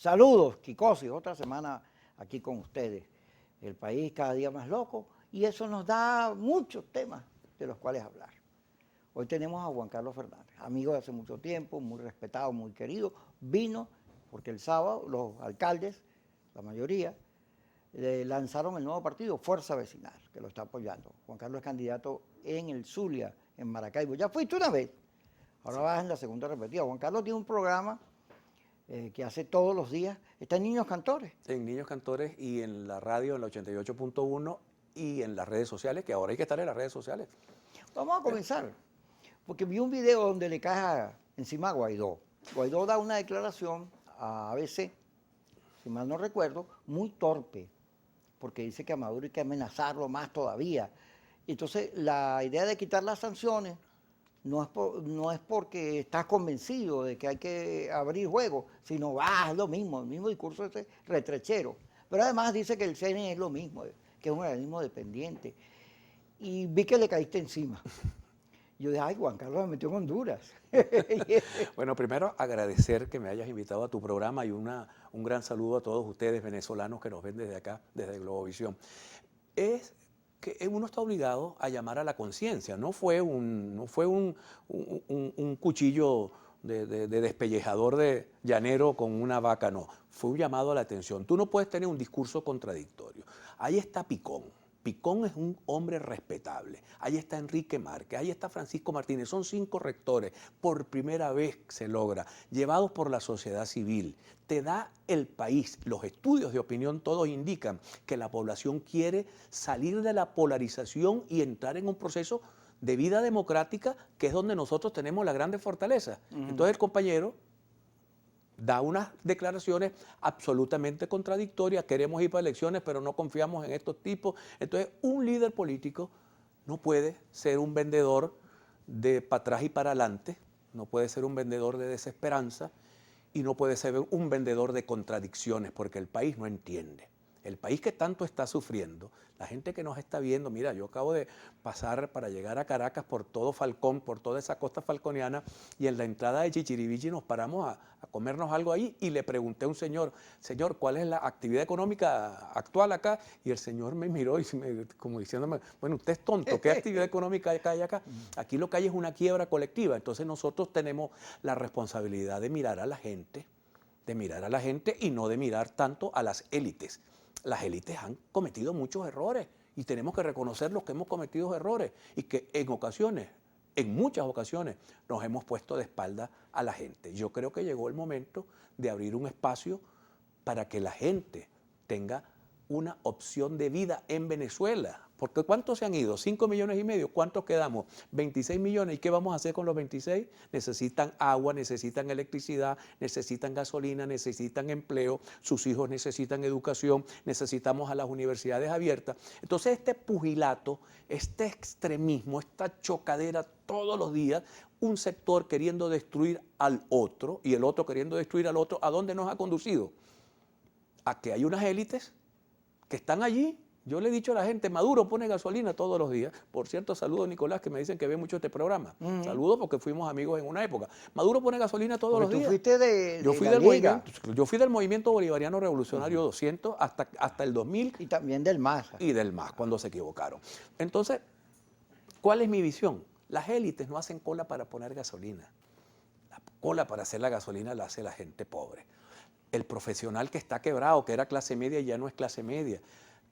Saludos, Kikosis, otra semana aquí con ustedes. El país cada día más loco y eso nos da muchos temas de los cuales hablar. Hoy tenemos a Juan Carlos Fernández, amigo de hace mucho tiempo, muy respetado, muy querido. Vino porque el sábado los alcaldes, la mayoría, lanzaron el nuevo partido, Fuerza Vecinal, que lo está apoyando. Juan Carlos es candidato en el Zulia, en Maracaibo. Ya fuiste una vez, ahora vas en la segunda repetida. Juan Carlos tiene un programa que hace todos los días. Está en Niños Cantores. En Niños Cantores y en la radio, en la 88.1 y en las redes sociales, que ahora hay que estar en las redes sociales. Vamos a comenzar, porque vi un video donde le cae encima a Guaidó. Guaidó da una declaración a ABC, si mal no recuerdo, muy torpe, porque dice que a Maduro hay que amenazarlo más todavía. Entonces, la idea de quitar las sanciones no es porque estás convencido de que hay que abrir juego, sino, es lo mismo, el mismo discurso ese retrechero. Pero además dice que el CNE es lo mismo, que es un organismo dependiente. Y vi que le caíste encima. Yo dije, ay, Juan Carlos me metió en Honduras. Bueno, primero agradecer que me hayas invitado a tu programa y un gran saludo a todos ustedes venezolanos que nos ven desde acá, desde Globovisión. Es que uno está obligado a llamar a la conciencia, no fue un cuchillo de despellejador de llanero con una vaca, no, fue un llamado a la atención. Tú no puedes tener un discurso contradictorio. Ahí está Picón. Picón es un hombre respetable. Ahí está Enrique Márquez, ahí está Francisco Martínez. Son 5 rectores. Por primera vez se logra, llevados por la sociedad civil. Te da el país. Los estudios de opinión todos indican que la población quiere salir de la polarización y entrar en un proceso de vida democrática, que es donde nosotros tenemos la grande fortaleza. Entonces el compañero da unas declaraciones absolutamente contradictorias, queremos ir para elecciones, pero no confiamos en estos tipos. Entonces, un líder político no puede ser un vendedor de para atrás y para adelante, no puede ser un vendedor de desesperanza y no puede ser un vendedor de contradicciones, porque el país no entiende. El país que tanto está sufriendo, la gente que nos está viendo, mira, yo acabo de pasar para llegar a Caracas por todo Falcón, por toda esa costa falconiana, y en la entrada de Chichirivichi nos paramos a comernos algo ahí y le pregunté a un señor, ¿cuál es la actividad económica actual acá? Y el señor me miró y como diciéndome, bueno, usted es tonto, ¿qué actividad económica hay acá? Aquí lo que hay es una quiebra colectiva, entonces nosotros tenemos la responsabilidad de mirar a la gente, y no de mirar tanto a las élites. Las élites han cometido muchos errores y tenemos que reconocer los que hemos cometido errores y que en muchas ocasiones, nos hemos puesto de espalda a la gente. Yo creo que llegó el momento de abrir un espacio para que la gente tenga una opción de vida en Venezuela. Porque ¿cuántos se han ido? 5,5 millones. ¿Cuántos quedamos? 26 millones. ¿Y qué vamos a hacer con los 26? Necesitan agua, necesitan electricidad, necesitan gasolina, necesitan empleo, sus hijos necesitan educación, necesitamos a las universidades abiertas. Entonces este pugilato, este extremismo, esta chocadera todos los días, un sector queriendo destruir al otro y el otro queriendo destruir al otro, ¿a dónde nos ha conducido? A que hay unas élites que están allí. Yo le he dicho a la gente, Maduro pone gasolina todos los días. Por cierto, saludo a Nicolás, que me dicen que ve mucho este programa. Saludo porque fuimos amigos en una época. Maduro pone gasolina todos los días. Tú fuiste yo fui del movimiento bolivariano revolucionario 200 hasta el 2000. Y también del MAS. Y del MAS, cuando se equivocaron. Entonces, ¿cuál es mi visión? Las élites no hacen cola para poner gasolina. La cola para hacer la gasolina la hace la gente pobre. El profesional que está quebrado, que era clase media y ya no es clase media.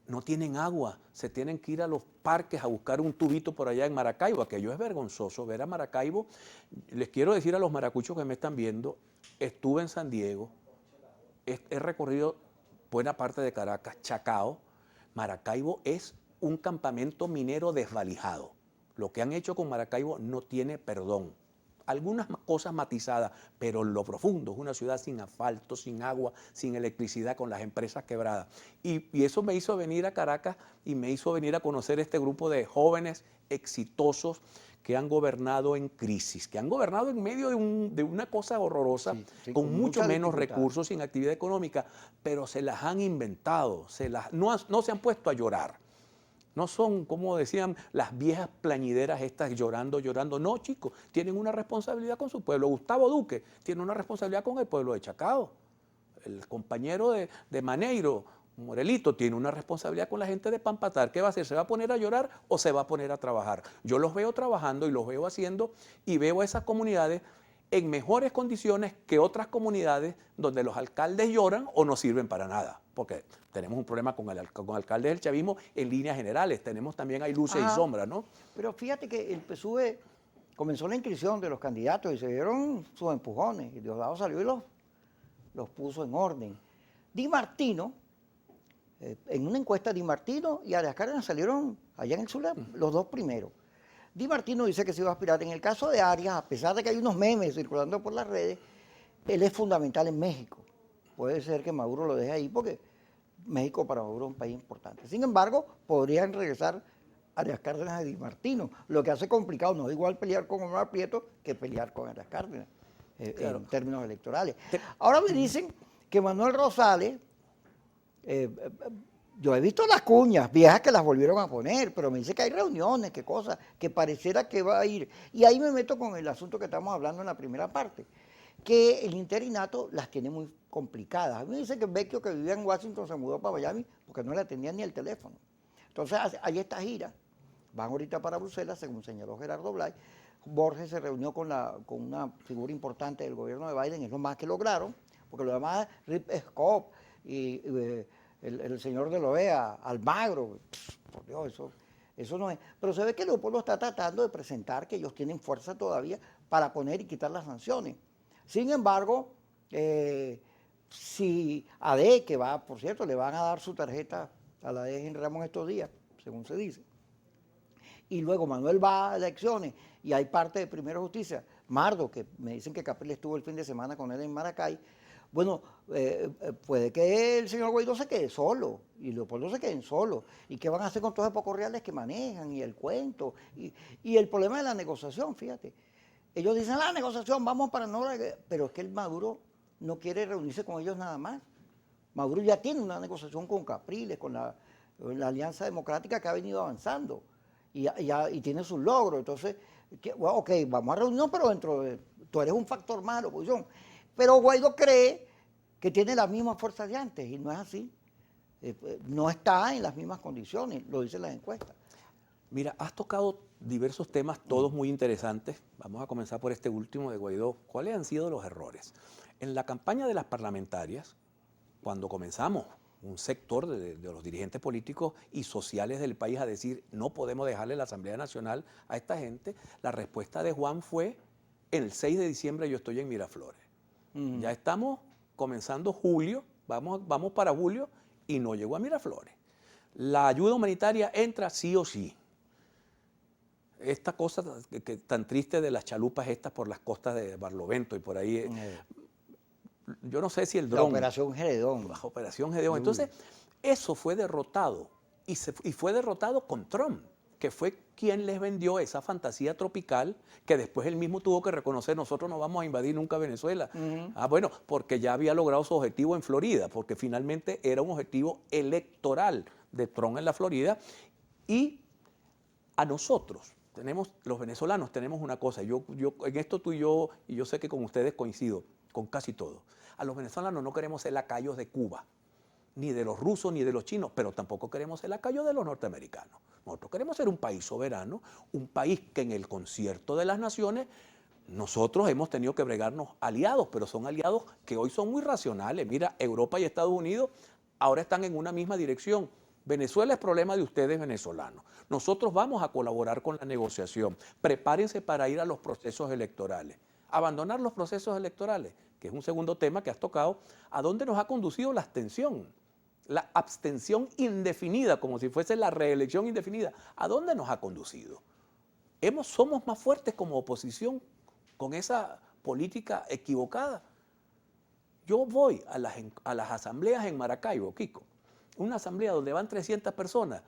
No tienen agua, se tienen que ir a los parques a buscar un tubito por allá en Maracaibo. Aquello es vergonzoso, ver a Maracaibo. Les quiero decir a los maracuchos que me están viendo, estuve en San Diego, he recorrido buena parte de Caracas, Chacao. Maracaibo es un campamento minero desvalijado. Lo que han hecho con Maracaibo no tiene perdón. Algunas cosas matizadas, pero en lo profundo es una ciudad sin asfalto, sin agua, sin electricidad, con las empresas quebradas. Y eso me hizo venir a Caracas y me hizo venir a conocer este grupo de jóvenes exitosos que han gobernado en crisis, que han gobernado en medio de una cosa horrorosa, con mucho menos recursos, sin actividad económica, pero se las han inventado, no se han puesto a llorar. No son, como decían, las viejas plañideras estas llorando. No, chicos, tienen una responsabilidad con su pueblo. Gustavo Duque tiene una responsabilidad con el pueblo de Chacao. el compañero de Maneiro, Morelito, tiene una responsabilidad con la gente de Pampatar. ¿Qué va a hacer? ¿Se va a poner a llorar o se va a poner a trabajar? Yo los veo trabajando y los veo haciendo y veo a esas comunidades en mejores condiciones que otras comunidades donde los alcaldes lloran o no sirven para nada. Porque tenemos un problema con alcaldes del chavismo en líneas generales. Tenemos también, hay luces y sombras, ¿no? Pero fíjate que el PSUV comenzó la inscripción de los candidatos y se dieron sus empujones. Y Diosdado salió y los puso en orden. Di Martino, en una encuesta, Di Martino y Arias Cárdenas salieron allá en el sur los dos primeros. Di Martino dice que se iba a aspirar. En el caso de Arias, a pesar de que hay unos memes circulando por las redes, él es fundamental en México. Puede ser que Maduro lo deje ahí porque México para Maduro es un país importante. Sin embargo, podrían regresar Arias Cárdenas y Di Martino, lo que hace complicado. No es igual pelear con Omar Prieto que pelear con Arias Cárdenas claro, en términos electorales. Ahora me dicen que Manuel Rosales, yo he visto las cuñas viejas que las volvieron a poner, pero me dice que hay reuniones, que cosas, que pareciera que va a ir. Y ahí me meto con el asunto que estamos hablando en la primera parte, que el interinato las tiene muy complicadas. A mí me dice que Vecchio, que vivía en Washington, se mudó para Miami porque no le atendían ni el teléfono. Entonces hay esta gira. Van ahorita para Bruselas, según señaló Gerardo Blay. Borges se reunió con una figura importante del gobierno de Biden, es lo más que lograron, porque lo demás, Rip Scott y el señor de la OEA, Almagro, por Dios, eso no es. Pero se ve que Leopoldo está tratando de presentar que ellos tienen fuerza todavía para poner y quitar las sanciones. Sin embargo, si AD, que va, por cierto, le van a dar su tarjeta a la de Henry Ramos estos días, según se dice, y luego Manuel va a elecciones y hay parte de Primera Justicia, Mardo, que me dicen que Capriles estuvo el fin de semana con él en Maracay, bueno, puede que el señor Guaidó se quede solo y Leopoldo se queden solo. ¿Y qué van a hacer con todos los pocos reales que manejan y el cuento? Y el problema de la negociación, fíjate. Ellos dicen, la negociación, vamos para no... Pero es que el Maduro no quiere reunirse con ellos nada más. Maduro ya tiene una negociación con Capriles, con la Alianza Democrática que ha venido avanzando y tiene sus logros. Entonces, bueno, ok, vamos a reunirnos, pero tú eres un factor más de la oposición. Pero Guaidó cree que tiene las mismas fuerzas de antes y no es así. No está en las mismas condiciones, lo dicen las encuestas. Mira, has tocado diversos temas, todos muy interesantes. Vamos a comenzar por este último de Guaidó. ¿Cuáles han sido los errores? En la campaña de las parlamentarias, cuando comenzamos, un sector de los dirigentes políticos y sociales del país a decir no podemos dejarle la Asamblea Nacional a esta gente, la respuesta de Juan fue el 6 de diciembre yo estoy en Miraflores. Ya estamos comenzando julio, vamos para julio y no llegó a Miraflores. La ayuda humanitaria entra sí o sí. Esta cosa tan triste de las chalupas estas por las costas de Barlovento y por ahí, yo no sé si el dron... La Operación Geredón. La Operación Geredón. Entonces, eso fue derrotado y fue derrotado con Trump, que fue quien les vendió esa fantasía tropical que después él mismo tuvo que reconocer, nosotros no vamos a invadir nunca Venezuela. Bueno, porque ya había logrado su objetivo en Florida, porque finalmente era un objetivo electoral de Trump en la Florida. Y a nosotros, los venezolanos tenemos una cosa, yo en esto tú y yo sé que con ustedes coincido, con casi todo. A los venezolanos no queremos ser lacayos de Cuba, ni de los rusos, ni de los chinos, pero tampoco queremos ser lacayos de los norteamericanos. Nosotros queremos ser un país soberano, un país que en el concierto de las naciones nosotros hemos tenido que bregarnos aliados, pero son aliados que hoy son muy racionales. Mira, Europa y Estados Unidos ahora están en una misma dirección. Venezuela es problema de ustedes venezolanos. Nosotros vamos a colaborar con la negociación. Prepárense para ir a los procesos electorales. Abandonar los procesos electorales, que es un segundo tema que has tocado. ¿A dónde nos ha conducido la abstención? La abstención indefinida, como si fuese la reelección indefinida. ¿A dónde nos ha conducido? Somos más fuertes como oposición con esa política equivocada. Yo voy a las asambleas en Maracaibo, Kiko, una asamblea donde van 300 personas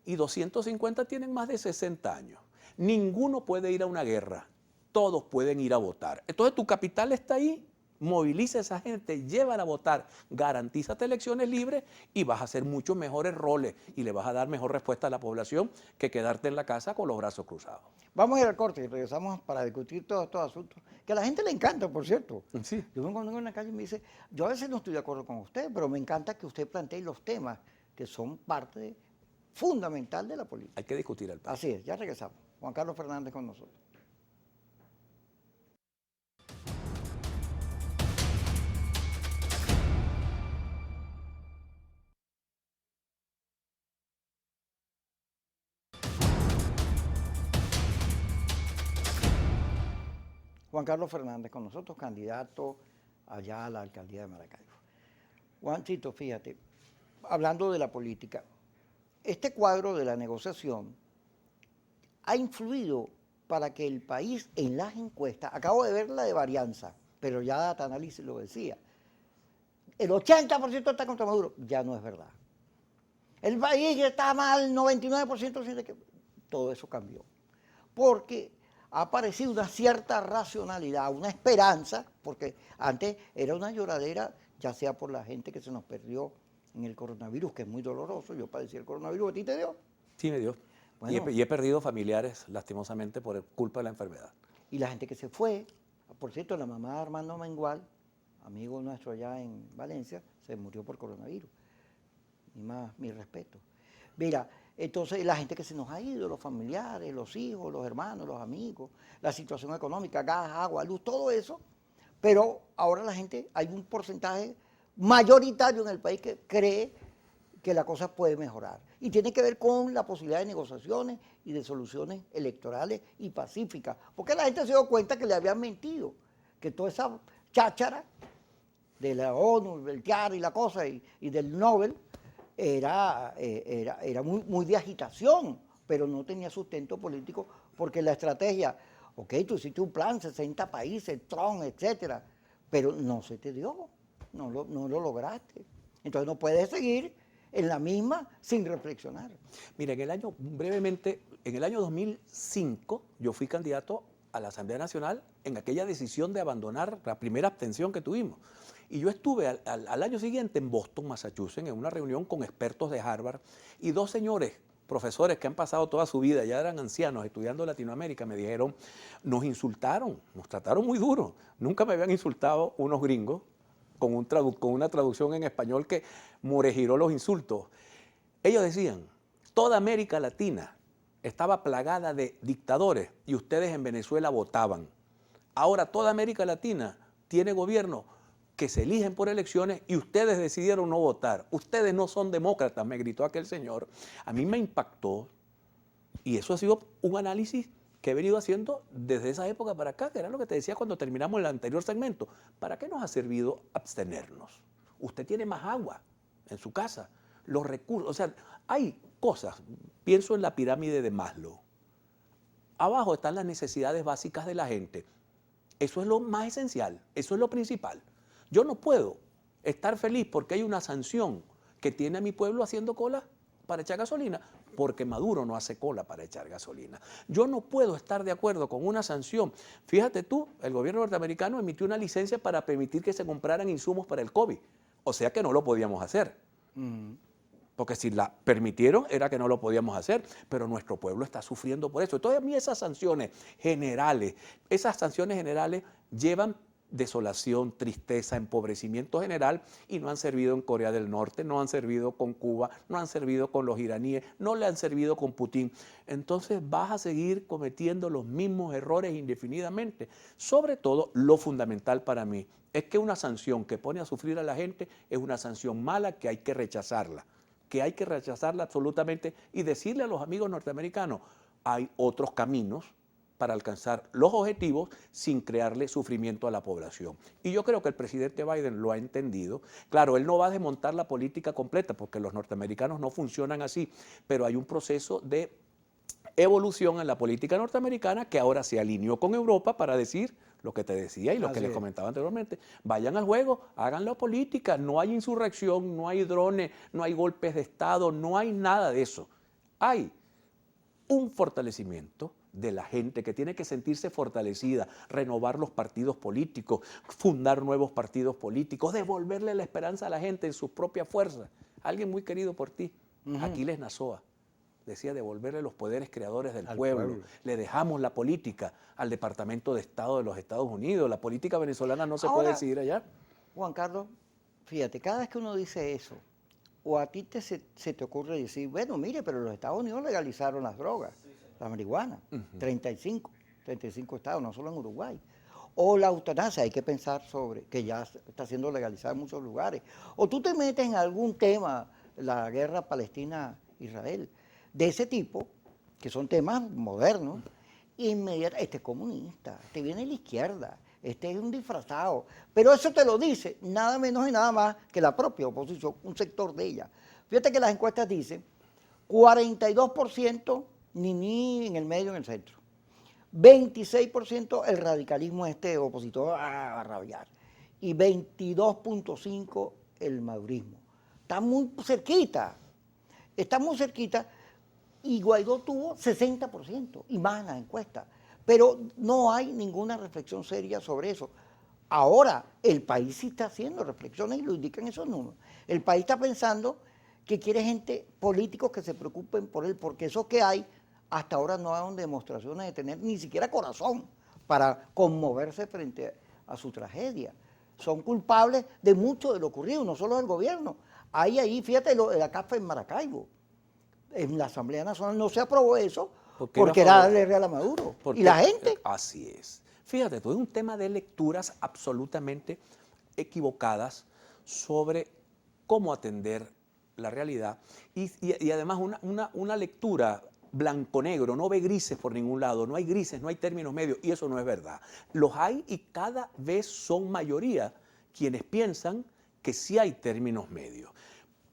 y 250 tienen más de 60 años. Ninguno puede ir a una guerra, todos pueden ir a votar. Entonces tu capital está ahí moviliza a esa gente, llévala a votar, garantízate elecciones libres y vas a hacer muchos mejores roles y le vas a dar mejor respuesta a la población que quedarte en la casa con los brazos cruzados. Vamos a ir al corte y regresamos para discutir todos estos asuntos, que a la gente le encanta, por cierto. Sí. Yo me encuentro en la calle y me dice, yo a veces no estoy de acuerdo con usted, pero me encanta que usted plantee los temas que son parte fundamental de la política. Hay que discutir el país. Así es, ya regresamos. Juan Carlos Fernández con nosotros. Juan Carlos Fernández con nosotros, candidato allá a la alcaldía de Maracaibo. Juancito, fíjate, hablando de la política, este cuadro de la negociación ha influido para que el país en las encuestas, acabo de ver la de Varianza, pero ya Data Análisis lo decía, el 80% está contra Maduro, ya no es verdad. El país está mal, 99% siente que todo eso cambió. Porque ha aparecido una cierta racionalidad, una esperanza, porque antes era una lloradera, ya sea por la gente que se nos perdió en el coronavirus, que es muy doloroso. Yo padecí el coronavirus, ¿a ti te dio? Sí, me dio. Bueno, y he perdido familiares, lastimosamente, por culpa de la enfermedad. Y la gente que se fue, por cierto, la mamá de Armando Mengual, amigo nuestro allá en Valencia, se murió por coronavirus. Y más, mi respeto. Mira, entonces la gente que se nos ha ido, los familiares, los hijos, los hermanos, los amigos, la situación económica, gas, agua, luz, todo eso. Pero ahora la gente, hay un porcentaje mayoritario en el país que cree que la cosa puede mejorar. Y tiene que ver con la posibilidad de negociaciones y de soluciones electorales y pacíficas. Porque la gente se dio cuenta que le habían mentido, que toda esa cháchara de la ONU, del TIAR y la cosa, y del Nobel, era muy de agitación, pero no tenía sustento político, porque la estrategia, ok, tú hiciste un plan, 60 países, Trump, etcétera, pero no se te dio, no lo lograste. Entonces no puedes seguir en la misma sin reflexionar. Mira, brevemente, en el año 2005 yo fui candidato a la Asamblea Nacional en aquella decisión de abandonar la primera abstención que tuvimos. Y yo estuve al año siguiente en Boston, Massachusetts, en una reunión con expertos de Harvard y dos señores, profesores que han pasado toda su vida, ya eran ancianos estudiando Latinoamérica, me dijeron, nos insultaron, nos trataron muy duro. Nunca me habían insultado unos gringos con una traducción en español que moregiró los insultos. Ellos decían, toda América Latina estaba plagada de dictadores y ustedes en Venezuela votaban. Ahora toda América Latina tiene gobiernos que se eligen por elecciones y ustedes decidieron no votar. Ustedes no son demócratas, me gritó aquel señor. A mí me impactó y eso ha sido un análisis que he venido haciendo desde esa época para acá, que era lo que te decía cuando terminamos el anterior segmento. ¿Para qué nos ha servido abstenernos? Usted tiene más agua en su casa, los recursos, o sea, hay cosas, pienso en la pirámide de Maslow. Abajo están las necesidades básicas de la gente. Eso es lo más esencial, eso es lo principal. Yo no puedo estar feliz porque hay una sanción que tiene a mi pueblo haciendo cola para echar gasolina, porque Maduro no hace cola para echar gasolina. Yo no puedo estar de acuerdo con una sanción. Fíjate tú, el gobierno norteamericano emitió una licencia para permitir que se compraran insumos para el COVID, o sea que no lo podíamos hacer. Porque si la permitieron era que no lo podíamos hacer, pero nuestro pueblo está sufriendo por eso. Entonces a mí esas sanciones generales llevan desolación, tristeza, empobrecimiento general y no han servido en Corea del Norte, no han servido con Cuba, no han servido con los iraníes, no le han servido con Putin. Entonces vas a seguir cometiendo los mismos errores indefinidamente. Sobre todo, lo fundamental para mí es que una sanción que pone a sufrir a la gente es una sanción mala que hay que rechazarla absolutamente y decirle a los amigos norteamericanos, hay otros caminos para alcanzar los objetivos sin crearle sufrimiento a la población. Y yo creo que el presidente Biden lo ha entendido. Claro, él no va a desmontar la política completa porque los norteamericanos no funcionan así, pero hay un proceso de evolución en la política norteamericana que ahora se alineó con Europa para decir lo que te decía y lo que les comentaba anteriormente. Vayan al juego, hagan la política, no hay insurrección, no hay drones, no hay golpes de Estado, no hay nada de eso. Hay un fortalecimiento de la gente, que tiene que sentirse fortalecida, renovar los partidos políticos, fundar nuevos partidos políticos, devolverle la esperanza a la gente en sus propias fuerzas. Alguien muy querido por ti, Aquiles Nazoa, decía devolverle los poderes creadores del pueblo. Le dejamos la política al Departamento de Estado de los Estados Unidos. La política venezolana no se puede decidir allá. Juan Carlos, fíjate, cada vez que uno dice eso, o a ti se te ocurre decir, bueno, mire, pero los Estados Unidos legalizaron las drogas, la marihuana, 35 estados, no solo en Uruguay. O la eutanasia, hay que pensar sobre, que ya está siendo legalizada en muchos lugares. O tú te metes en algún tema, la guerra Palestina-Israel, de ese tipo, que son temas modernos, inmediatamente, este es comunista, este viene de la izquierda, este es un disfrazado. Pero eso te lo dice nada menos y nada más que la propia oposición, un sector de ella. Fíjate que las encuestas dicen 42% ni en el medio, en el centro. 26% el radicalismo opositor a rabiar. Y 22.5% el madurismo. Está muy cerquita. Está muy cerquita. Y Guaidó tuvo 60% y más en las encuestas. Pero no hay ninguna reflexión seria sobre eso. Ahora, el país sí está haciendo reflexiones y lo indican esos números. El país está pensando que quiere gente, políticos que se preocupen por él, porque eso que hay, hasta ahora no hay demostraciones de tener ni siquiera corazón para conmoverse frente a su tragedia. Son culpables de mucho de lo ocurrido, no solo del gobierno. Hay ahí, fíjate, la CAF en Maracaibo. En la Asamblea Nacional no se aprobó eso porque era darle real a Maduro. ¿Y la gente? Así es. Fíjate, todo es un tema de lecturas absolutamente equivocadas sobre cómo atender la realidad y además una lectura blanco-negro, no ve grises por ningún lado, no hay grises, no hay términos medios, y eso no es verdad. Los hay y cada vez son mayoría quienes piensan que sí hay términos medios.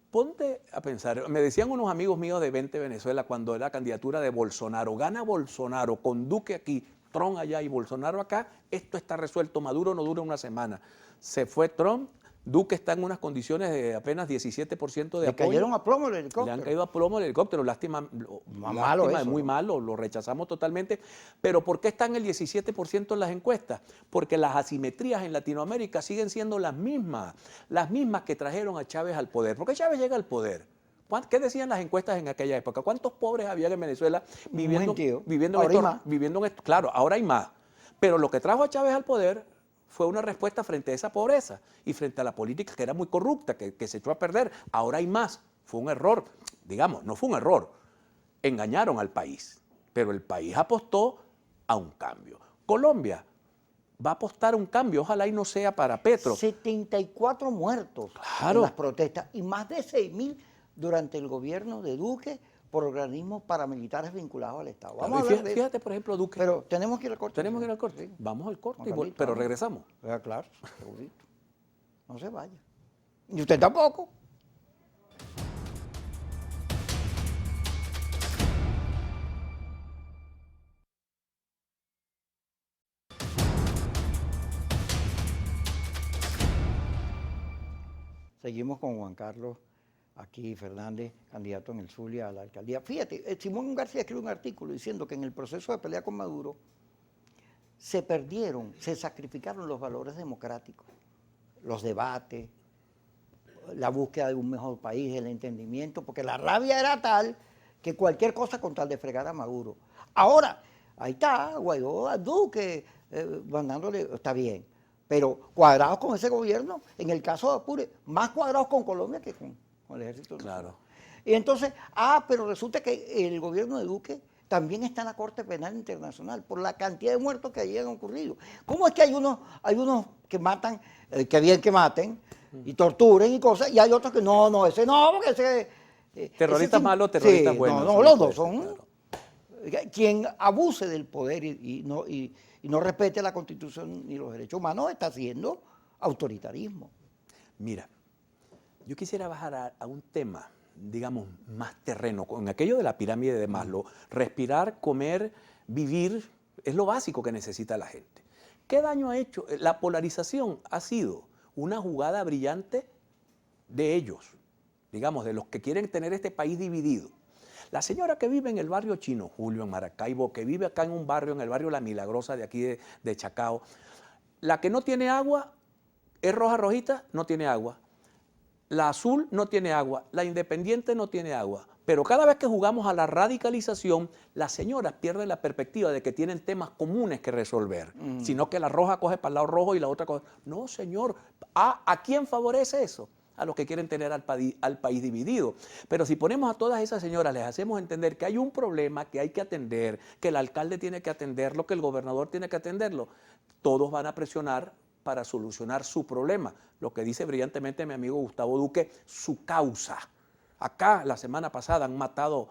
Ponte a pensar, me decían unos amigos míos de 20 Venezuela cuando era la candidatura de Bolsonaro, gana Bolsonaro con Duque aquí, Trump allá y Bolsonaro acá, esto está resuelto, Maduro no dura una semana. Se fue Trump, Duque está en unas condiciones de apenas 17% de apoyo. Le cayeron a plomo el helicóptero. Le han caído a plomo el helicóptero, lástima, es muy malo, lo rechazamos totalmente. Pero ¿por qué están el 17% en las encuestas? Porque las asimetrías en Latinoamérica siguen siendo las mismas que trajeron a Chávez al poder. ¿Por qué Chávez llega al poder? ¿Qué decían las encuestas en aquella época? ¿Cuántos pobres había en Venezuela viviendo en esto? Claro, ahora hay más. Pero lo que trajo a Chávez al poder fue una respuesta frente a esa pobreza y frente a la política que era muy corrupta, que se echó a perder. Ahora hay más. Fue un error. Digamos, no fue un error. Engañaron al país. Pero el país apostó a un cambio. Colombia va a apostar a un cambio. Ojalá y no sea para Petro. 74 muertos en las protestas y más de 6.000 durante el gobierno de Duque por organismos paramilitares vinculados al Estado. Vamos a hablar fíjate, por ejemplo, Duque. Pero tenemos que ir al corte. Tenemos que ir al corte. Sí. Vamos al corte, pero regresamos. Claro, segurito. No se vaya. Y usted tampoco. Seguimos con Juan Carlos aquí Fernández, candidato en el Zulia a la alcaldía. Fíjate, Simón García escribe un artículo diciendo que en el proceso de pelea con Maduro se perdieron, se sacrificaron los valores democráticos, los debates, la búsqueda de un mejor país, el entendimiento, porque la rabia era tal que cualquier cosa con tal de fregar a Maduro. Ahora, ahí está Guaidó, a Duque, mandándole, está bien, pero cuadrados con ese gobierno, en el caso de Apure, más cuadrados con Colombia que con el ejército. Claro. Y entonces, pero resulta que el gobierno de Duque también está en la Corte Penal Internacional por la cantidad de muertos que allí han ocurrido. ¿Cómo es que hay unos que matan, que bien que maten, y torturen y cosas, y hay otros que no, ese no, porque ese... terroristas malos, terroristas buenos. No, los dos son... Claro. Quien abuse del poder y no respete la Constitución ni los derechos humanos está haciendo autoritarismo. Mira, yo quisiera bajar a un tema, digamos, más terreno, con aquello de la pirámide de Maslow. Respirar, comer, vivir, es lo básico que necesita la gente. ¿Qué daño ha hecho? La polarización ha sido una jugada brillante de ellos, digamos, de los que quieren tener este país dividido. La señora que vive en el barrio Chino Julio, en Maracaibo, que vive acá en un barrio, en el barrio La Milagrosa de aquí de Chacao, la que no tiene agua, es roja rojita, no tiene agua. La azul no tiene agua, la independiente no tiene agua. Pero cada vez que jugamos a la radicalización, las señoras pierden la perspectiva de que tienen temas comunes que resolver, sino que la roja coge para el lado rojo y la otra coge. No, señor, ¿a quién favorece eso? A los que quieren tener al país dividido. Pero si ponemos a todas esas señoras, les hacemos entender que hay un problema que hay que atender, que el alcalde tiene que atenderlo, que el gobernador tiene que atenderlo, todos van a presionar para solucionar su problema. Lo que dice brillantemente mi amigo Gustavo Duque, su causa. Acá la semana pasada han matado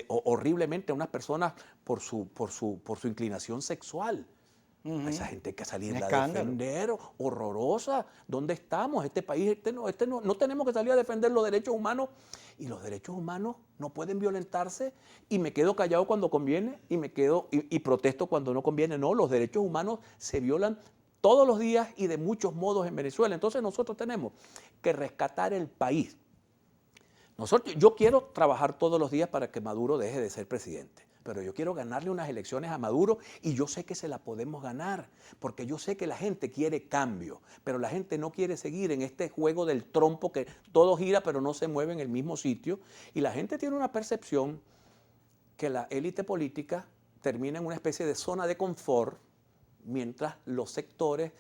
horriblemente a unas personas por su inclinación sexual. A esa gente hay que salir a defender, horrorosa. ¿Dónde estamos? Este país, no tenemos que salir a defender los derechos humanos. Y los derechos humanos no pueden violentarse y me quedo callado cuando conviene y protesto cuando no conviene. No, los derechos humanos se violan todos los días y de muchos modos en Venezuela. Entonces nosotros tenemos que rescatar el país. Yo quiero trabajar todos los días para que Maduro deje de ser presidente, pero yo quiero ganarle unas elecciones a Maduro y yo sé que se la podemos ganar, porque yo sé que la gente quiere cambio, pero la gente no quiere seguir en este juego del trompo que todo gira pero no se mueve en el mismo sitio, y la gente tiene una percepción que la élite política termina en una especie de zona de confort, mientras los sectores,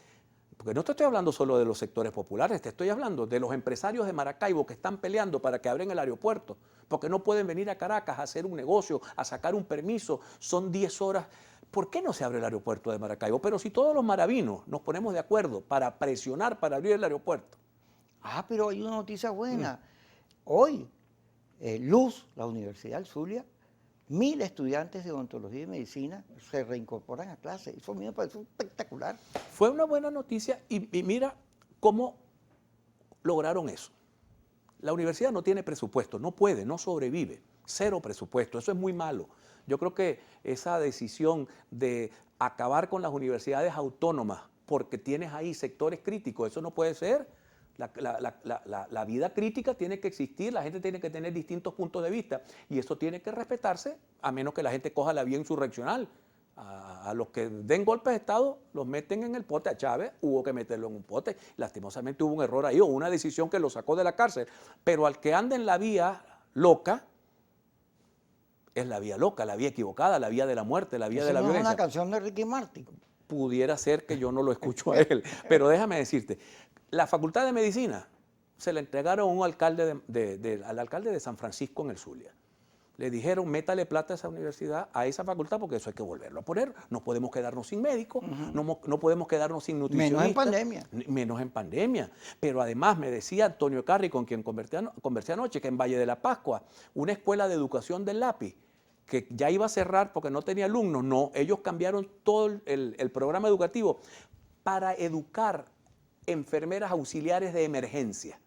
porque no te estoy hablando solo de los sectores populares, te estoy hablando de los empresarios de Maracaibo que están peleando para que abran el aeropuerto, porque no pueden venir a Caracas a hacer un negocio, a sacar un permiso, son 10 horas. ¿Por qué no se abre el aeropuerto de Maracaibo? Pero si todos los maravinos nos ponemos de acuerdo para presionar para abrir el aeropuerto. Ah, pero hay una noticia buena. Hoy, Luz, la Universidad del Zulia, 1000 estudiantes de odontología y medicina se reincorporan a clase. Eso a mí me parece espectacular. Fue una buena noticia y mira cómo lograron eso. La universidad no tiene presupuesto, no puede, no sobrevive. 0 presupuesto, eso es muy malo. Yo creo que esa decisión de acabar con las universidades autónomas porque tienes ahí sectores críticos, eso no puede ser. La vida crítica tiene que existir, la gente tiene que tener distintos puntos de vista y eso tiene que respetarse, a menos que la gente coja la vía insurreccional. A los que den golpes de Estado los meten en el pote. A Chávez hubo que meterlo en un pote. Lastimosamente hubo un error ahí o una decisión que lo sacó de la cárcel. Pero al que anda en la vía loca, es la vía loca, la vía equivocada, la vía de la muerte, la vía de la violencia. Es una canción de Ricky Martin. Pudiera ser que yo no lo escucho a él, pero déjame decirte, la Facultad de Medicina se la entregaron a un alcalde al alcalde de San Francisco en el Zulia. Le dijeron, métale plata a esa universidad, a esa facultad, porque eso hay que volverlo a poner. No podemos quedarnos sin médicos, no podemos quedarnos sin nutricionistas. Menos en pandemia. Menos en pandemia. Pero además me decía Antonio Carri, con quien conversé anoche, que en Valle de la Pascua, una escuela de educación del lápiz, que ya iba a cerrar porque no tenía alumnos. No, ellos cambiaron todo el programa educativo para educar enfermeras auxiliares de emergencia.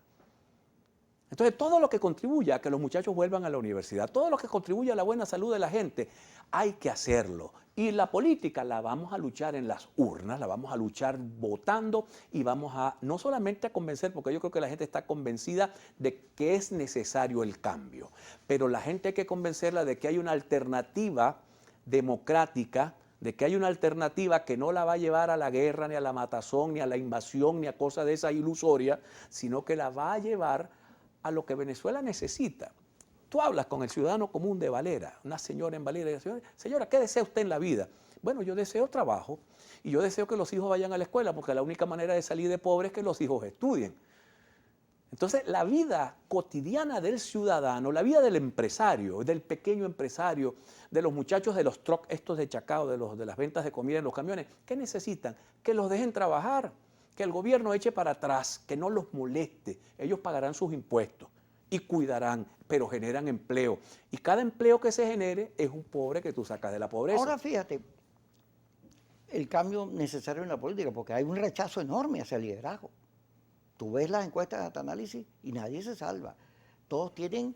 Entonces, todo lo que contribuya a que los muchachos vuelvan a la universidad, todo lo que contribuya a la buena salud de la gente, hay que hacerlo. Y la política la vamos a luchar en las urnas, la vamos a luchar votando y vamos a, no solamente a convencer, porque yo creo que la gente está convencida de que es necesario el cambio, pero la gente hay que convencerla de que hay una alternativa democrática, de que hay una alternativa que no la va a llevar a la guerra, ni a la matazón, ni a la invasión, ni a cosas de esa ilusoria, sino que la va a llevar a lo que Venezuela necesita. Tú hablas con el ciudadano común de Valera, una señora en Valera, y dice, señora, ¿qué desea usted en la vida? Bueno, yo deseo trabajo y yo deseo que los hijos vayan a la escuela, porque la única manera de salir de pobre es que los hijos estudien. Entonces, la vida cotidiana del ciudadano, la vida del empresario, del pequeño empresario, de los muchachos de los trucks estos de Chacao, de las ventas de comida en los camiones, ¿qué necesitan? Que los dejen trabajar, que el gobierno eche para atrás, que no los moleste. Ellos pagarán sus impuestos y cuidarán, pero generan empleo. Y cada empleo que se genere es un pobre que tú sacas de la pobreza. Ahora fíjate, el cambio necesario en la política, porque hay un rechazo enorme hacia el liderazgo. Tú ves las encuestas de análisis y nadie se salva. Todos tienen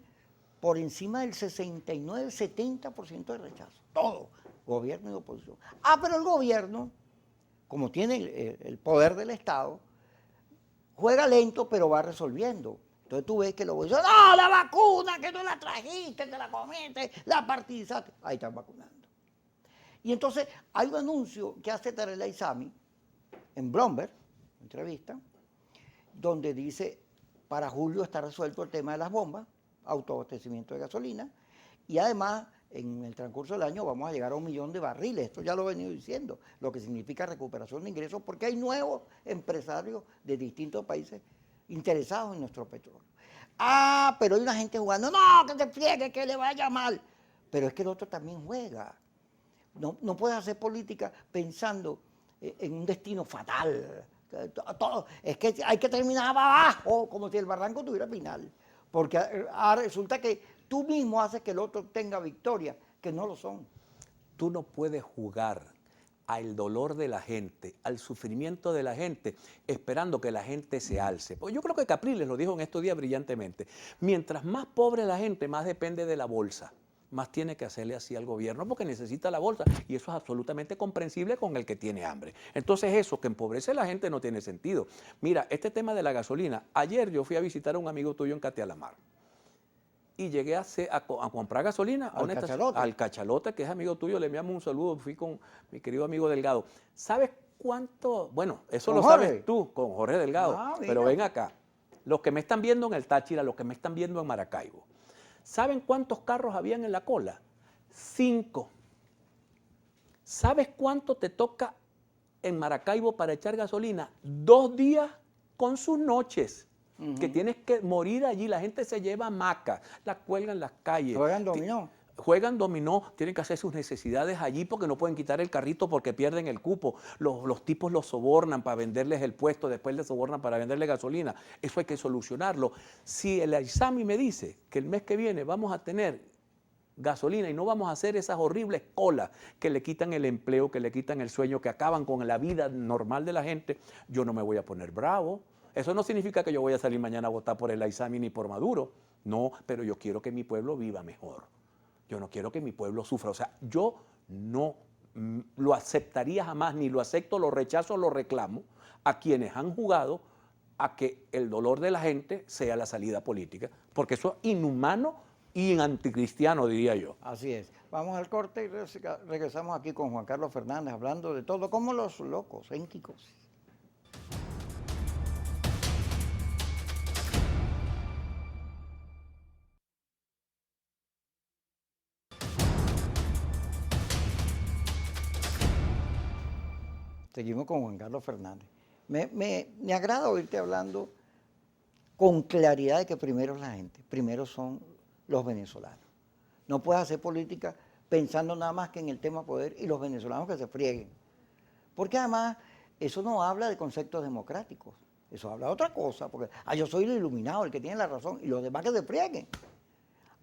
por encima del 69, 70% de rechazo. Todo, gobierno y oposición. Pero el gobierno, como tiene el poder del Estado, juega lento pero va resolviendo. Entonces tú ves que los bolsistas, no, la vacuna, que no la trajiste, te la comiste, la partidizaste. Ahí están vacunando. Y entonces hay un anuncio que hace Tarek Aizami en Bloomberg, entrevista, donde dice, para julio está resuelto el tema de las bombas, autoabastecimiento de gasolina, y además en el transcurso del año vamos a llegar a 1 millón de barriles, esto ya lo he venido diciendo, lo que significa recuperación de ingresos, porque hay nuevos empresarios de distintos países interesados en nuestro petróleo. Ah, pero hay una gente jugando, no, que se friegue, que le vaya mal, pero es que el otro también juega. No puedes hacer política pensando en un destino fatal. Todo, es que hay que terminar abajo, como si el barranco tuviera final. Porque resulta que tú mismo haces que el otro tenga victoria, que no lo son. Tú no puedes jugar al dolor de la gente, al sufrimiento de la gente, esperando que la gente se alce. Pues yo creo que Capriles lo dijo en estos días brillantemente. Mientras más pobre la gente, más depende de la bolsa. Más tiene que hacerle así al gobierno porque necesita la bolsa y eso es absolutamente comprensible con el que tiene hambre. Entonces eso que empobrece a la gente no tiene sentido. Mira, este tema de la gasolina, ayer yo fui a visitar a un amigo tuyo en Catealamar y llegué a comprar gasolina a una estación, al Cachalote, que es amigo tuyo, le enviamos un saludo, fui con mi querido amigo Delgado. ¿Sabes cuánto? Bueno, eso lo sabes tú, con Jorge Delgado, pero ven acá, los que me están viendo en el Táchira, los que me están viendo en Maracaibo, ¿saben cuántos carros habían en la cola? 5. ¿Sabes cuánto te toca en Maracaibo para echar gasolina? 2 días con sus noches. Que tienes que morir allí. La gente se lleva hamacas, la cuelgan en las calles. ¿Juegan dominó? Juegan dominó, tienen que hacer sus necesidades allí porque no pueden quitar el carrito porque pierden el cupo. Los tipos los sobornan para venderles el puesto, después les sobornan para venderles gasolina. Eso hay que solucionarlo. Si el Aizami me dice que el mes que viene vamos a tener gasolina y no vamos a hacer esas horribles colas que le quitan el empleo, que le quitan el sueño, que acaban con la vida normal de la gente, yo no me voy a poner bravo. Eso no significa que yo voy a salir mañana a votar por el Aizami ni por Maduro. No, pero yo quiero que mi pueblo viva mejor. Yo no quiero que mi pueblo sufra. O sea, yo no lo aceptaría jamás, ni lo acepto, lo rechazo, lo reclamo a quienes han jugado a que el dolor de la gente sea la salida política, porque eso es inhumano y anticristiano, diría yo. Así es. Vamos al corte y regresamos aquí con Juan Carlos Fernández hablando de todo, como los locos, énquicos. Seguimos con Juan Carlos Fernández. Me agrada oírte hablando con claridad de que primero es la gente, primero son los venezolanos. No puedes hacer política pensando nada más que en el tema poder y los venezolanos que se frieguen. Porque además eso no habla de conceptos democráticos, eso habla de otra cosa, porque yo soy el iluminado, el que tiene la razón, y los demás que se frieguen.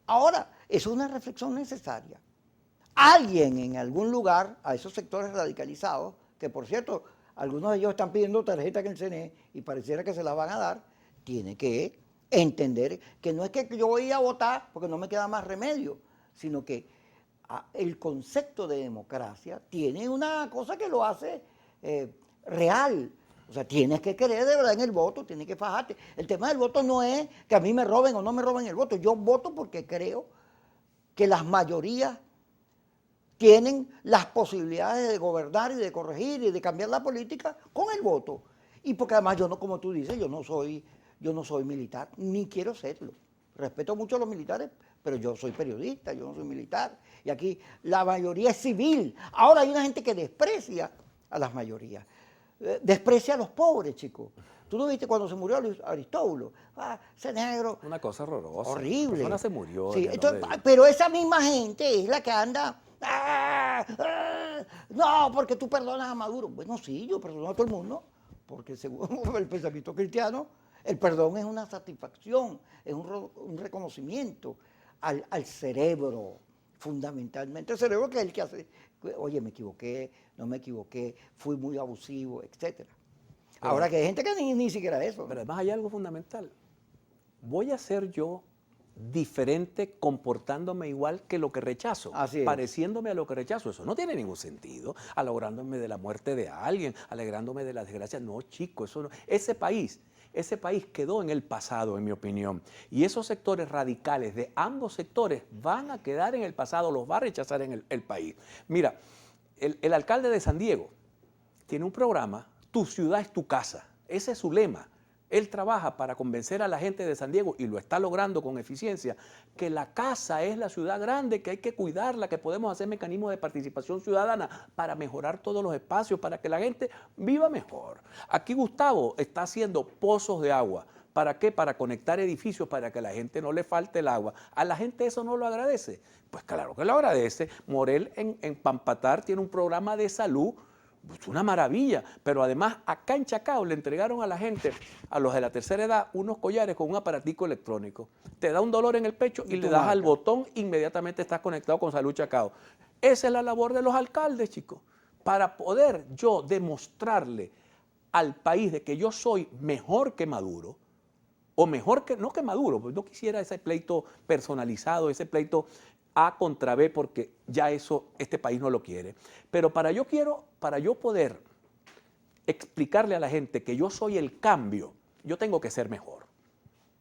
Ahora, eso es una reflexión necesaria. Alguien en algún lugar, a esos sectores radicalizados, que por cierto, algunos de ellos están pidiendo tarjeta en el CNE y pareciera que se las van a dar, tiene que entender que no es que yo voy a votar porque no me queda más remedio, sino que el concepto de democracia tiene una cosa que lo hace real. O sea, tienes que creer de verdad en el voto, tienes que fajarte. El tema del voto no es que a mí me roben o no me roben el voto. Yo voto porque creo que las mayorías tienen las posibilidades de gobernar y de corregir y de cambiar la política con el voto. Y porque además yo no, como tú dices, yo no soy militar, ni quiero serlo. Respeto mucho a los militares, pero yo soy periodista, yo no soy militar. Y aquí la mayoría es civil. Ahora hay una gente que desprecia a las mayorías. Desprecia a los pobres, chicos. ¿Tú no viste cuando se murió Aristóbulo? Ese negro. Una cosa horrorosa. Horrible. La persona se murió. Sí, entonces, pero esa misma gente es la que anda... no, porque tú perdonas a Maduro. Bueno, sí, yo perdono a todo el mundo, porque según el pensamiento cristiano, el perdón es una satisfacción, es un reconocimiento al cerebro, fundamentalmente. El cerebro que es el que hace, oye, me equivoqué, no me equivoqué, fui muy abusivo, etc. Ahora que hay gente que ni siquiera eso. Pero además hay algo fundamental. Voy a ser yo diferente comportándome igual que lo que rechazo, pareciéndome a lo que rechazo. Eso no tiene ningún sentido, alegrándome de la muerte de alguien, alegrándome de la desgracia. No, chico, eso no. Ese país ese país quedó en el pasado, en mi opinión. Y esos sectores radicales de ambos sectores van a quedar en el pasado, los va a rechazar en el país. Mira, el alcalde de San Diego tiene un programa, Tu ciudad es tu casa. Ese es su lema. Él trabaja para convencer a la gente de San Diego, y lo está logrando con eficiencia, que la casa es la ciudad grande, que hay que cuidarla, que podemos hacer mecanismos de participación ciudadana para mejorar todos los espacios, para que la gente viva mejor. Aquí Gustavo está haciendo pozos de agua. ¿Para qué? Para conectar edificios, para que a la gente no le falte el agua. ¿A la gente eso no lo agradece? Pues claro que lo agradece. Morel en Pampatar tiene un programa de salud. Es una maravilla, pero además acá en Chacao le entregaron a la gente, a los de la tercera edad, unos collares con un aparatico electrónico. Te da un dolor en el pecho y le das al botón, inmediatamente estás conectado con Salud Chacao. Esa es la labor de los alcaldes, chicos, para poder yo demostrarle al país de que yo soy mejor que Maduro, o mejor que, no que Maduro, pues no quisiera ese pleito personalizado, ese pleito A contra B, porque ya eso este país no lo quiere. Pero para yo poder explicarle a la gente que yo soy el cambio, yo tengo que ser mejor.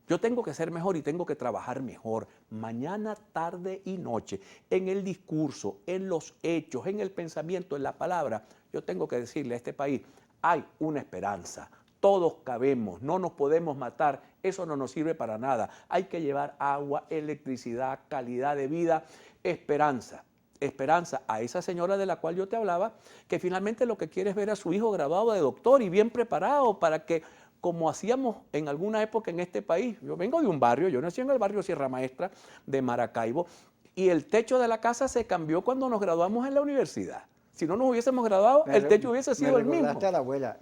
Yo tengo que ser mejor y tengo que trabajar mejor, mañana, tarde y noche, en el discurso, en los hechos, en el pensamiento, en la palabra. Yo tengo que decirle a este país, hay una esperanza. Todos cabemos, no nos podemos matar, eso no nos sirve para nada. Hay que llevar agua, electricidad, calidad de vida, esperanza. Esperanza a esa señora de la cual yo te hablaba, que finalmente lo que quiere es ver a su hijo graduado de doctor y bien preparado para que, como hacíamos en alguna época en este país, yo vengo de un barrio, yo nací en el barrio Sierra Maestra de Maracaibo, y el techo de la casa se cambió cuando nos graduamos en la universidad. Si no nos hubiésemos graduado, el techo hubiese sido el mismo. Me recordaste a la abuela.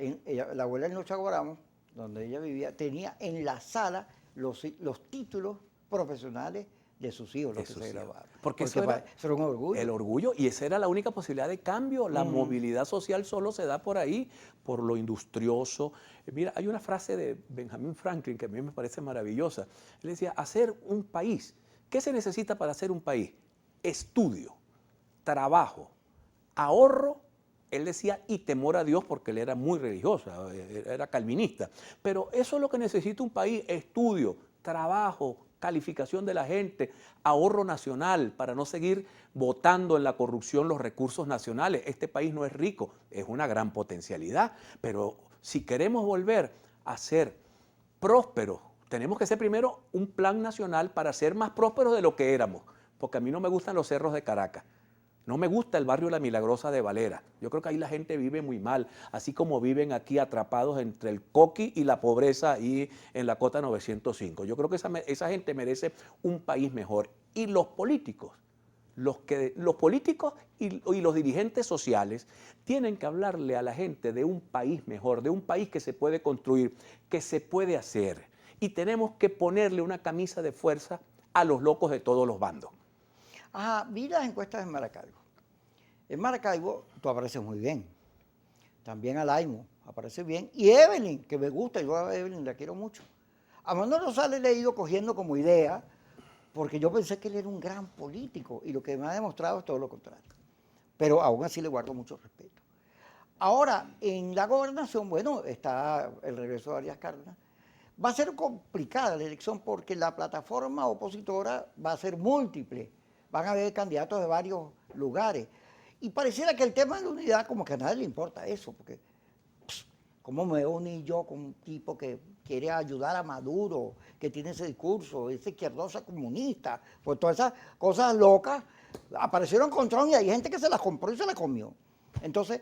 La abuela en Los Chaguaramos, donde ella vivía, tenía en la sala los títulos profesionales de sus hijos, los que se graduaron. Porque eso era un orgullo. El orgullo, y esa era la única posibilidad de cambio. La movilidad social solo se da por ahí, por lo industrioso. Mira, hay una frase de Benjamin Franklin que a mí me parece maravillosa. Él decía, hacer un país. ¿Qué se necesita para hacer un país? Estudio, trabajo, ahorro, él decía, y temor a Dios, porque él era muy religioso, era calvinista. Pero eso es lo que necesita un país: estudio, trabajo, calificación de la gente, ahorro nacional, para no seguir botando en la corrupción los recursos nacionales. Este país no es rico, es una gran potencialidad, pero si queremos volver a ser prósperos, tenemos que hacer primero un plan nacional para ser más prósperos de lo que éramos, porque a mí no me gustan los cerros de Caracas. No me gusta el barrio La Milagrosa de Valera. Yo creo que ahí la gente vive muy mal, así como viven aquí atrapados entre el coqui y la pobreza ahí en la Cota 905. Yo creo que esa gente merece un país mejor. Y los políticos, y los dirigentes sociales tienen que hablarle a la gente de un país mejor, de un país que se puede construir, que se puede hacer. Y tenemos que ponerle una camisa de fuerza a los locos de todos los bandos. Ajá, vi las encuestas en Maracaibo. En Maracaibo tú apareces muy bien. También Alaimo aparece bien. Y Evelyn, que me gusta, yo a Evelyn la quiero mucho. A Manuel Rosales le he ido cogiendo como idea, porque yo pensé que él era un gran político, y lo que me ha demostrado es todo lo contrario. Pero aún así le guardo mucho respeto. Ahora, en la gobernación, bueno, está el regreso de Arias Cárdenas. Va a ser complicada la elección porque la plataforma opositora va a ser múltiple. Van a haber candidatos de varios lugares. Y pareciera que el tema de la unidad, como que a nadie le importa eso, porque ¿cómo me uní yo con un tipo que quiere ayudar a Maduro, que tiene ese discurso, ese izquierdosa comunista? Pues todas esas cosas locas aparecieron con Trump, y hay gente que se las compró y se las comió. Entonces,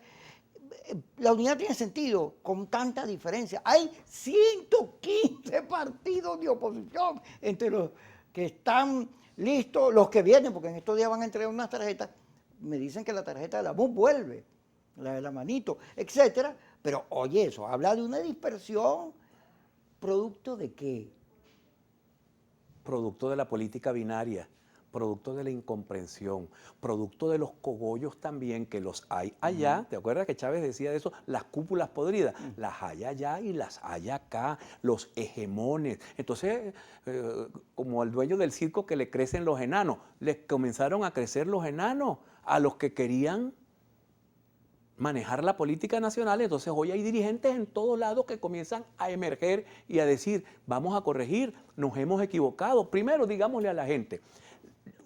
la unidad tiene sentido con tanta diferencia. Hay 115 partidos de oposición entre los que están listos, los que vienen, porque en estos días van a entregar unas tarjetas. Me dicen que la tarjeta de la MUP vuelve, la de la manito, etcétera. Pero oye, eso habla de una dispersión. ¿Producto de qué? Producto de la política binaria, producto de la incomprensión, producto de los cogollos también, que los hay allá. ¿Te acuerdas que Chávez decía de eso? Las cúpulas podridas. Las hay allá y las hay acá, los hegemones. Entonces, como al dueño del circo que le crecen los enanos, les comenzaron a crecer los enanos a los que querían manejar la política nacional. Entonces hoy hay dirigentes en todos lados que comienzan a emerger y a decir, vamos a corregir, nos hemos equivocado. Primero, digámosle a la gente,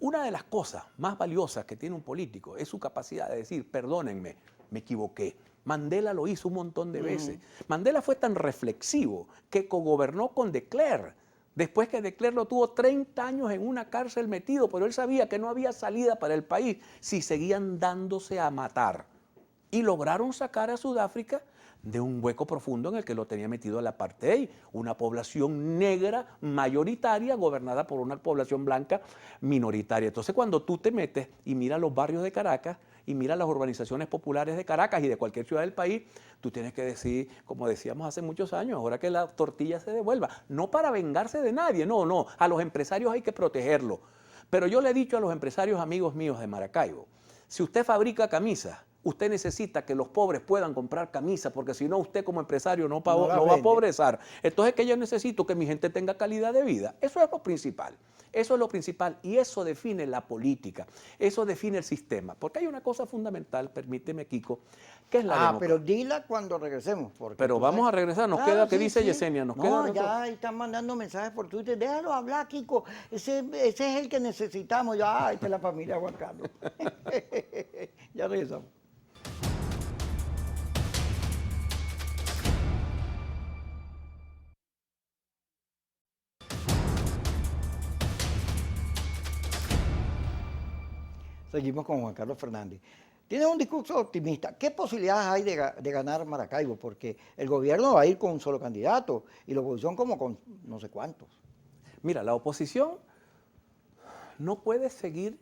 una de las cosas más valiosas que tiene un político es su capacidad de decir, perdónenme, me equivoqué. Mandela lo hizo un montón de veces. Mandela fue tan reflexivo que cogobernó con de Klerk. Después que de Klerk lo tuvo 30 años en una cárcel metido, pero él sabía que no había salida para el país si seguían dándose a matar. Y lograron sacar a Sudáfrica de un hueco profundo en el que lo tenía metido el apartheid, una población negra mayoritaria gobernada por una población blanca minoritaria. Entonces cuando tú te metes y miras los barrios de Caracas y miras las urbanizaciones populares de Caracas y de cualquier ciudad del país, tú tienes que decir, como decíamos hace muchos años, ahora que la tortilla se devuelva, no para vengarse de nadie, no, a los empresarios hay que protegerlos. Pero yo le he dicho a los empresarios amigos míos de Maracaibo, si usted fabrica camisas, usted necesita que los pobres puedan comprar camisas, porque si no, usted como empresario no va a progresar. Entonces, que yo necesito que mi gente tenga calidad de vida. Eso es lo principal. Eso es lo principal y eso define la política, eso define el sistema. Porque hay una cosa fundamental, permíteme, Kiko, que es la democracia. Pero dila cuando regresemos. Pero vamos a regresar, nos queda, ¿qué dice Yesenia? Nos queda ya están mandando mensajes por Twitter, déjalo hablar, Kiko, ese es el que necesitamos. Ya, esta es la familia Juan Carlos. Ya regresamos. Seguimos con Juan Carlos Fernández. Tiene un discurso optimista. ¿Qué posibilidades hay de ganar Maracaibo? Porque el gobierno va a ir con un solo candidato y la oposición como con no sé cuántos. Mira, la oposición no puede seguir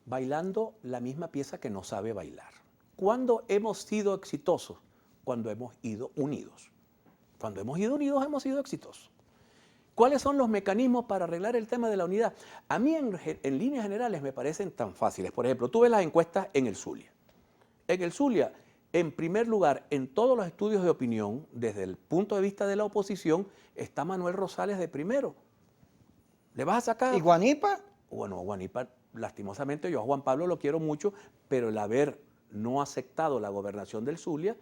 bailando la misma pieza que no sabe bailar. ¿Cuándo hemos sido exitosos? Cuando hemos ido unidos. Cuando hemos ido unidos hemos sido exitosos. ¿Cuáles son los mecanismos para arreglar el tema de la unidad? A mí en líneas generales me parecen tan fáciles. Por ejemplo, tú ves las encuestas en el Zulia. En el Zulia, en primer lugar, en todos los estudios de opinión, desde el punto de vista de la oposición, está Manuel Rosales de primero. ¿Le vas a sacar? ¿Y Guanipa? Bueno, Guanipa, lastimosamente, yo a Juan Pablo lo quiero mucho, pero el haber no aceptado la gobernación del Zulia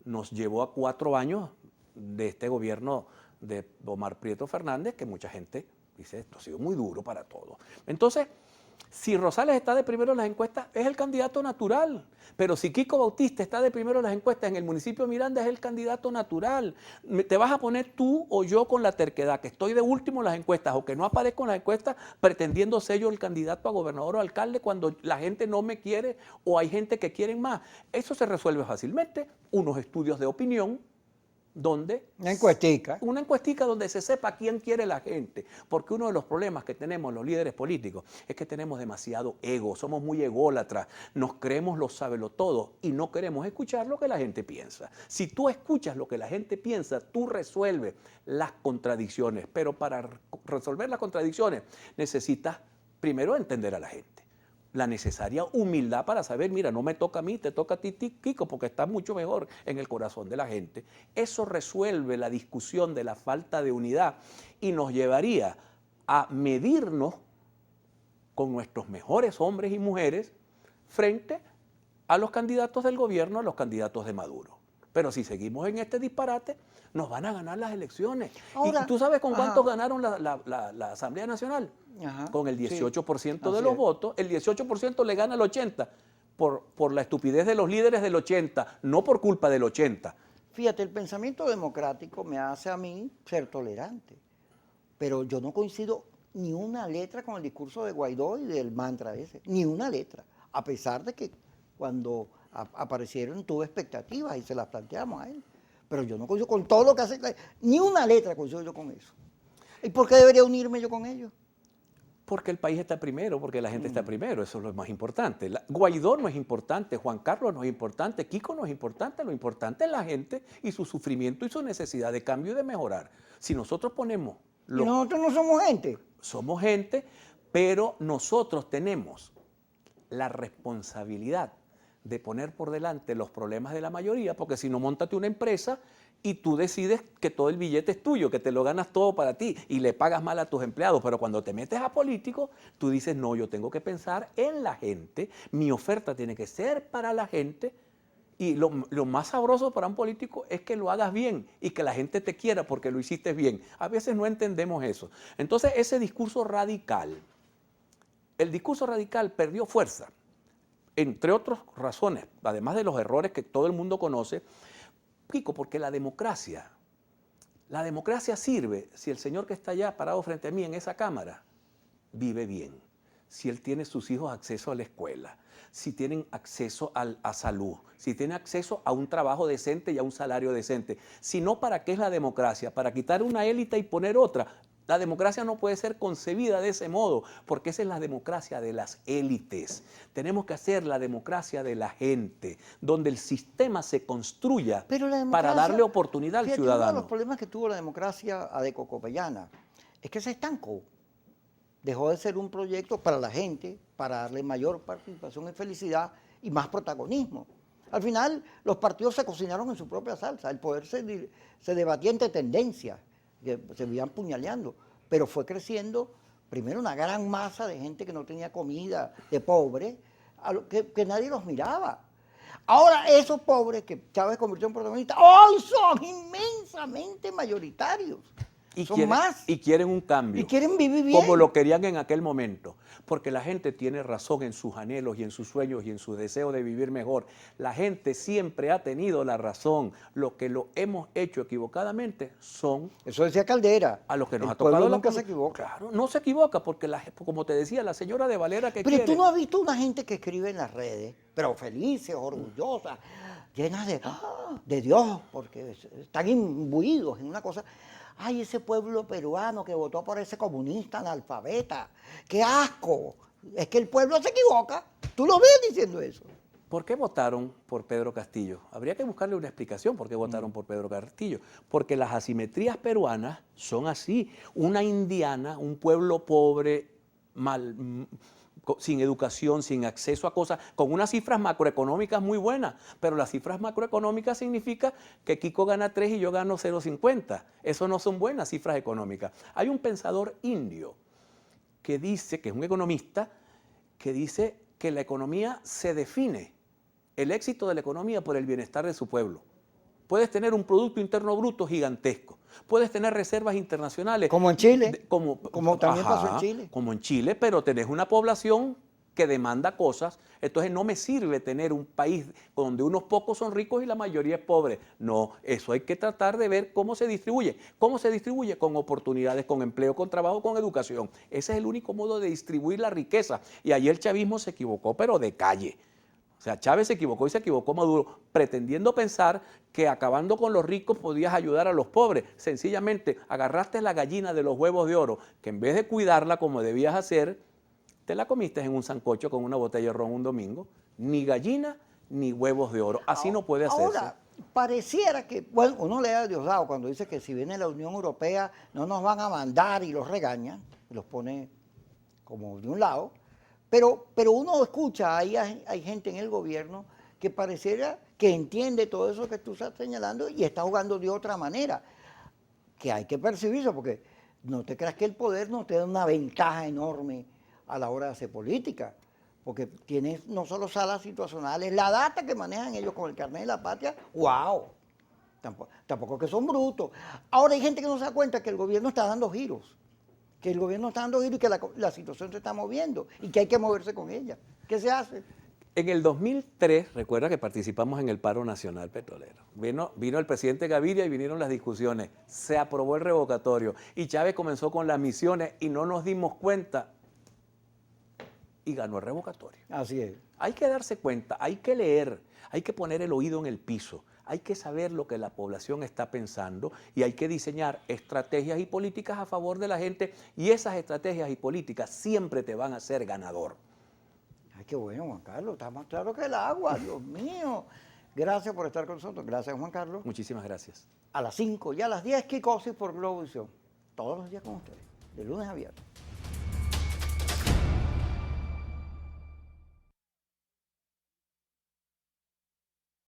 nos llevó a 4 años de este gobierno de Omar Prieto Fernández, que mucha gente dice, esto ha sido muy duro para todos. Entonces, si Rosales está de primero en las encuestas, es el candidato natural. Pero si Kiko Bautista está de primero en las encuestas en el municipio de Miranda, es el candidato natural. ¿Te vas a poner tú o yo con la terquedad que estoy de último en las encuestas o que no aparezco en las encuestas pretendiendo ser yo el candidato a gobernador o alcalde cuando la gente no me quiere o hay gente que quieren más? Eso se resuelve fácilmente. Unos estudios de opinión, donde una encuestica donde se sepa quién quiere la gente, porque uno de los problemas que tenemos los líderes políticos es que tenemos demasiado ego, somos muy ególatras, nos creemos los sabelotodos y no queremos escuchar lo que la gente piensa. Si tú escuchas lo que la gente piensa, tú resuelves las contradicciones, pero para resolver las contradicciones necesitas primero entender a la gente. La necesaria humildad para saber, mira, no me toca a mí, te toca a ti, Kiko, porque está mucho mejor en el corazón de la gente. Eso resuelve la discusión de la falta de unidad y nos llevaría a medirnos con nuestros mejores hombres y mujeres frente a los candidatos del gobierno, a los candidatos de Maduro. Pero si seguimos en este disparate, nos van a ganar las elecciones. Ahora, ¿y tú sabes con cuántos ganaron la Asamblea Nacional? Con el 18% de los votos. El 18% le gana al 80% por la estupidez de los líderes del 80%, no por culpa del 80%. Fíjate, el pensamiento democrático me hace a mí ser tolerante, pero yo no coincido ni una letra con el discurso de Guaidó y del mantra ese, ni una letra, a pesar de que cuando aparecieron tuve expectativas y se las planteamos a él. Pero yo no coincido con todo lo que hace, ni una letra coincido yo con eso. ¿Y por qué debería unirme yo con ellos? Porque el país está primero, porque la gente está primero, eso es lo más importante. Guaidó no es importante, Juan Carlos no es importante, Kiko no es importante, lo importante es la gente y su sufrimiento y su necesidad de cambio y de mejorar. Si nosotros ponemos... ¿Y nosotros no somos gente? Somos gente, pero nosotros tenemos la responsabilidad de poner por delante los problemas de la mayoría, porque si no, móntate una empresa y tú decides que todo el billete es tuyo, que te lo ganas todo para ti y le pagas mal a tus empleados, pero cuando te metes a político, tú dices, no, yo tengo que pensar en la gente, mi oferta tiene que ser para la gente Y lo más sabroso para un político es que lo hagas bien y que la gente te quiera porque lo hiciste bien. A veces no entendemos eso. Entonces, ese discurso radical, el discurso radical perdió fuerza, entre otras razones, además de los errores que todo el mundo conoce, Kiko, porque la democracia sirve si el señor que está allá parado frente a mí en esa cámara vive bien, si él tiene sus hijos acceso a la escuela, si tienen acceso a salud, si tienen acceso a un trabajo decente y a un salario decente. Si no, ¿para qué es la democracia? Para quitar una élite y poner otra. La democracia no puede ser concebida de ese modo, porque esa es la democracia de las élites. Tenemos que hacer la democracia de la gente, donde el sistema se construya para darle oportunidad al fíjate, ciudadano. Uno de los problemas que tuvo la democracia adecocopeyana es que se estancó. Dejó de ser un proyecto para la gente, para darle mayor participación y felicidad y más protagonismo. Al final, los partidos se cocinaron en su propia salsa. El poder se debatía entre tendencias, que se iban puñaleando. Pero fue creciendo, primero, una gran masa de gente que no tenía comida, de pobres, que nadie los miraba. Ahora, esos pobres que Chávez convirtió en protagonistas, hoy son inmensamente mayoritarios. Y quieren un cambio. Y quieren vivir bien. Como lo querían en aquel momento. Porque la gente tiene razón en sus anhelos y en sus sueños y en su deseo de vivir mejor. La gente siempre ha tenido la razón. Lo que lo hemos hecho equivocadamente son... Eso decía Caldera. A los que nos el ha tocado pueblo la nunca se equivoca. Claro, no se equivoca porque, como te decía, la señora de Valera que Pero quiere... tú no has visto una gente que escribe en las redes, pero felices, orgullosas, llenas de Dios, porque están imbuidos en una cosa. Ay, ese pueblo peruano que votó por ese comunista analfabeta, ¡qué asco! Es que el pueblo se equivoca. Tú lo ves diciendo eso. ¿Por qué votaron por Pedro Castillo? Habría que buscarle una explicación por qué votaron por Pedro Castillo. Porque las asimetrías peruanas son así. Una indiana, un pueblo pobre, sin educación, sin acceso a cosas, con unas cifras macroeconómicas muy buenas, pero las cifras macroeconómicas significa que Kiko gana 3 y yo gano 0,50. Eso no son buenas cifras económicas. Hay un pensador indio que dice, que es un economista, que dice que la economía se define, el éxito de la economía por el bienestar de su pueblo. Puedes tener un Producto Interno Bruto gigantesco, puedes tener reservas internacionales. Como en Chile, como también pasó en Chile. Como en Chile, pero tenés una población que demanda cosas, entonces no me sirve tener un país donde unos pocos son ricos y la mayoría es pobre. No, eso hay que tratar de ver cómo se distribuye. ¿Cómo se distribuye? Con oportunidades, con empleo, con trabajo, con educación. Ese es el único modo de distribuir la riqueza. Y ahí el chavismo se equivocó, pero de calle. O sea, Chávez se equivocó y se equivocó Maduro, pretendiendo pensar que acabando con los ricos podías ayudar a los pobres. Sencillamente agarraste la gallina de los huevos de oro, que en vez de cuidarla como debías hacer, te la comiste en un sancocho con una botella de ron un domingo. Ni gallina ni huevos de oro. Así no puede hacerse. Ahora, pareciera que, bueno, uno le da a Diosdado cuando dice que si viene la Unión Europea no nos van a mandar y los regañan, los pone como de un lado. Pero uno escucha, hay gente en el gobierno que pareciera que entiende todo eso que tú estás señalando y está jugando de otra manera, que hay que percibirlo, porque no te creas que el poder no te da una ventaja enorme a la hora de hacer política, porque tienes no solo salas situacionales, la data que manejan ellos con el carnet de la patria, ¡wow! Tampoco que son brutos. Ahora hay gente que no se da cuenta que el gobierno está dando giros. Que el gobierno está dando giro y que la situación se está moviendo y que hay que moverse con ella. ¿Qué se hace? En el 2003, recuerda que participamos en el paro nacional petrolero. Vino el presidente Gaviria y vinieron las discusiones. Se aprobó el revocatorio y Chávez comenzó con las misiones y no nos dimos cuenta y ganó el revocatorio. Así es. Hay que darse cuenta, hay que leer, hay que poner el oído en el piso. Hay que saber lo que la población está pensando y hay que diseñar estrategias y políticas a favor de la gente y esas estrategias y políticas siempre te van a hacer ganador. Ay, qué bueno, Juan Carlos, está más claro que el agua, Dios mío. Gracias por estar con nosotros. Gracias, Juan Carlos. Muchísimas gracias. A las 5 y a las 10, Kiko Osis por Globovisión. Todos los días con ustedes, de lunes a viernes.